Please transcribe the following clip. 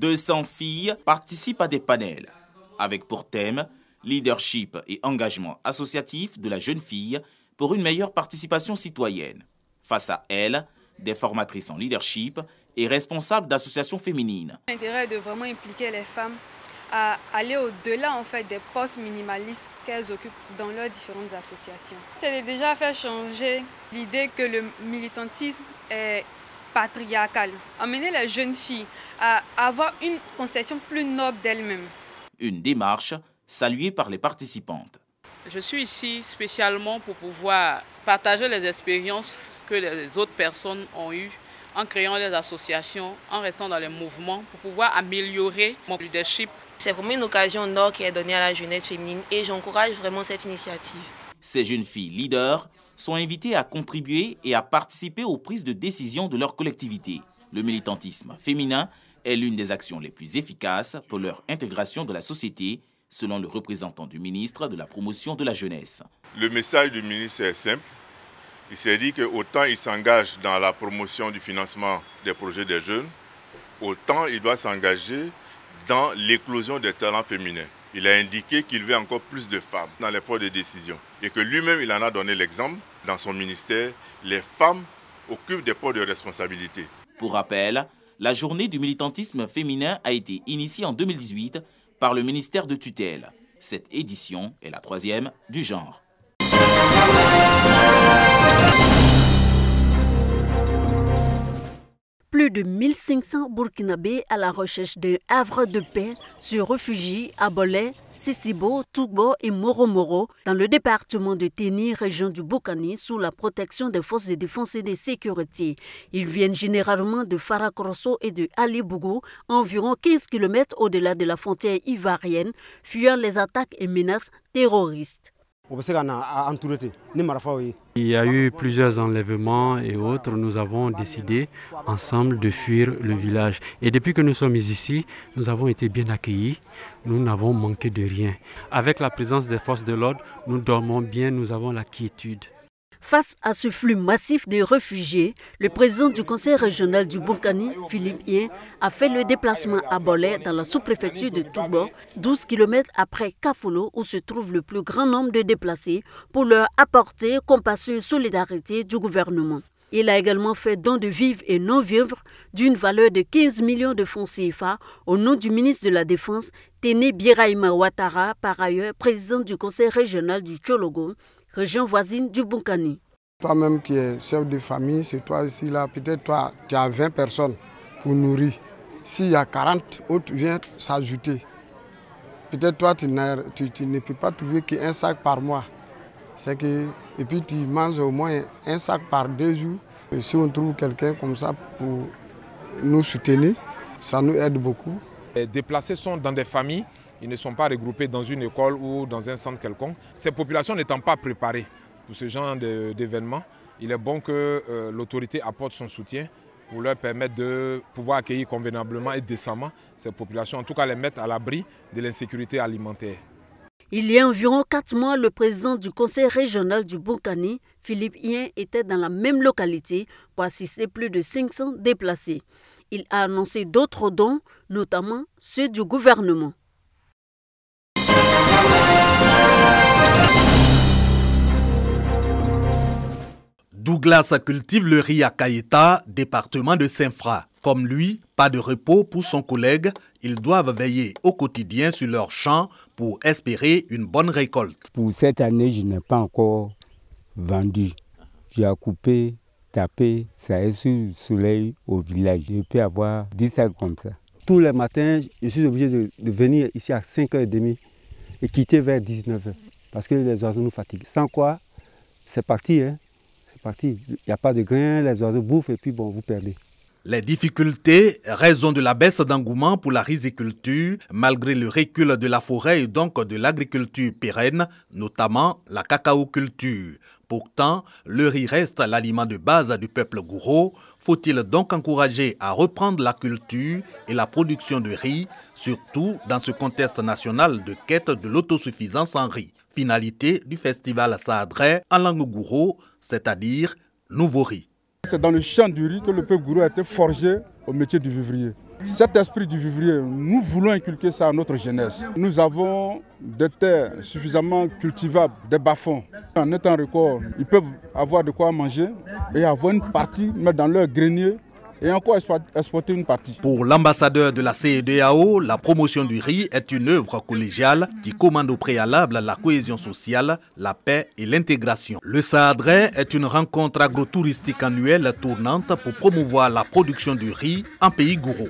200 filles participent à des panels avec pour thème leadership et engagement associatif de la jeune fille pour une meilleure participation citoyenne. Face à elles, des formatrices en leadership et responsables d'associations féminines. L'intérêt de vraiment impliquer les femmes à aller au-delà des postes minimalistes qu'elles occupent dans leurs différentes associations. C'est de déjà faire changer l'idée que le militantisme est patriarcal. Emmener les jeunes filles à avoir une conception plus noble d'elles-mêmes. Une démarche saluée par les participantes. Je suis ici spécialement pour pouvoir partager les expériences que les autres personnes ont eues en créant les associations, en restant dans les mouvements pour pouvoir améliorer mon leadership. C'est vraiment une occasion d'or qui est donnée à la jeunesse féminine et j'encourage vraiment cette initiative. Ces jeunes filles leaders sont invitées à contribuer et à participer aux prises de décision de leur collectivité. Le militantisme féminin est l'une des actions les plus efficaces pour leur intégration dans la société, selon le représentant du ministre de la Promotion de la Jeunesse. Le message du ministre est simple. Il s'est dit qu'autant il s'engage dans la promotion du financement des projets des jeunes, autant il doit s'engager dans l'éclosion des talents féminins. Il a indiqué qu'il veut encore plus de femmes dans les postes de décision et que lui-même il en a donné l'exemple. Dans son ministère, les femmes occupent des postes de responsabilité. Pour rappel, la journée du militantisme féminin a été initiée en 2018 par le ministère de tutelle. Cette édition est la 3e du genre. Plus de 1500 Burkinabés à la recherche d'un havre de paix se réfugient à Bolé, Sisibo, Tougbo et Moro-Moro dans le département de Téni, région du Boukani, sous la protection des forces de défense et de sécurité. Ils viennent généralement de Farakrosso et de Ali Bougou, environ 15 km au-delà de la frontière ivoirienne, fuyant les attaques et menaces terroristes. Il y a eu plusieurs enlèvements et autres. Nous avons décidé ensemble de fuir le village. Et depuis que nous sommes ici, nous avons été bien accueillis. Nous n'avons manqué de rien. Avec la présence des forces de l'ordre, nous dormons bien, nous avons la quiétude. Face à ce flux massif de réfugiés, le président du conseil régional du Boukani, Philippe Ien, a fait le déplacement à Bolé dans la sous-préfecture de Tougbo, 12 km après Kafolo, où se trouve le plus grand nombre de déplacés, pour leur apporter compassion et solidarité du gouvernement. Il a également fait don de vivres et non-vivres d'une valeur de 15 millions de francs CFA au nom du ministre de la Défense, Téné Birahima Ouattara, par ailleurs président du conseil régional du Tchologo, région voisine du Boukani. Toi-même qui es chef de famille, c'est toi ici là, peut-être toi tu as 20 personnes pour nourrir. S'il y a 40 autres viennent s'ajouter, peut-être toi tu ne peux pas trouver qu'un sac par mois. Et puis tu manges au moins un sac par 2 jours. Et si on trouve quelqu'un comme ça pour nous soutenir, ça nous aide beaucoup. Les déplacés sont dans des familles. Ils ne sont pas regroupés dans une école ou dans un centre quelconque. Ces populations n'étant pas préparées pour ce genre d'événements, il est bon que l'autorité apporte son soutien pour leur permettre de pouvoir accueillir convenablement et décemment ces populations, en tout cas les mettre à l'abri de l'insécurité alimentaire. Il y a environ 4 mois, le président du conseil régional du Boukani, Philippe Ien, était dans la même localité pour assister plus de 500 déplacés. Il a annoncé d'autres dons, notamment ceux du gouvernement. Douglas cultive le riz à Kaïta, département de Saint-Fra. Comme lui, pas de repos pour son collègue. Ils doivent veiller au quotidien sur leurs champs pour espérer une bonne récolte. Pour cette année, je n'ai pas encore vendu. J'ai coupé, tapé, ça est sur le soleil au village. Je peux avoir 10 sacs comme ça. Tous les matins, je suis obligé de venir ici à 5h30 et quitter vers 19h. Parce que les oiseaux nous fatiguent. Sans quoi, c'est parti, hein. Il n'y a pas de grains, les oiseaux bouffent et puis bon, vous perdez. Les difficultés, raison de la baisse d'engouement pour la riziculture, malgré le recul de la forêt et donc de l'agriculture pérenne, notamment la cacaoculture. Pourtant, le riz reste l'aliment de base du peuple gouro. Faut-il donc encourager à reprendre la culture et la production de riz, surtout dans ce contexte national de quête de l'autosuffisance en riz? Finalité du festival Saadré en langue gouro, c'est-à-dire nouveau riz. C'est dans le champ du riz que le peuple gouro a été forgé au métier du vivrier. Cet esprit du vivrier, nous voulons inculquer ça à notre jeunesse. Nous avons des terres suffisamment cultivables, des bas-fonds. En étant record, ils peuvent avoir de quoi manger et avoir une partie, mettre dans leur grenier et encore exporter une partie. Pour l'ambassadeur de la CEDEAO, la promotion du riz est une œuvre collégiale qui commande au préalable la cohésion sociale, la paix et l'intégration. Le Saadrais est une rencontre agro-touristique annuelle tournante pour promouvoir la production du riz en pays gourou.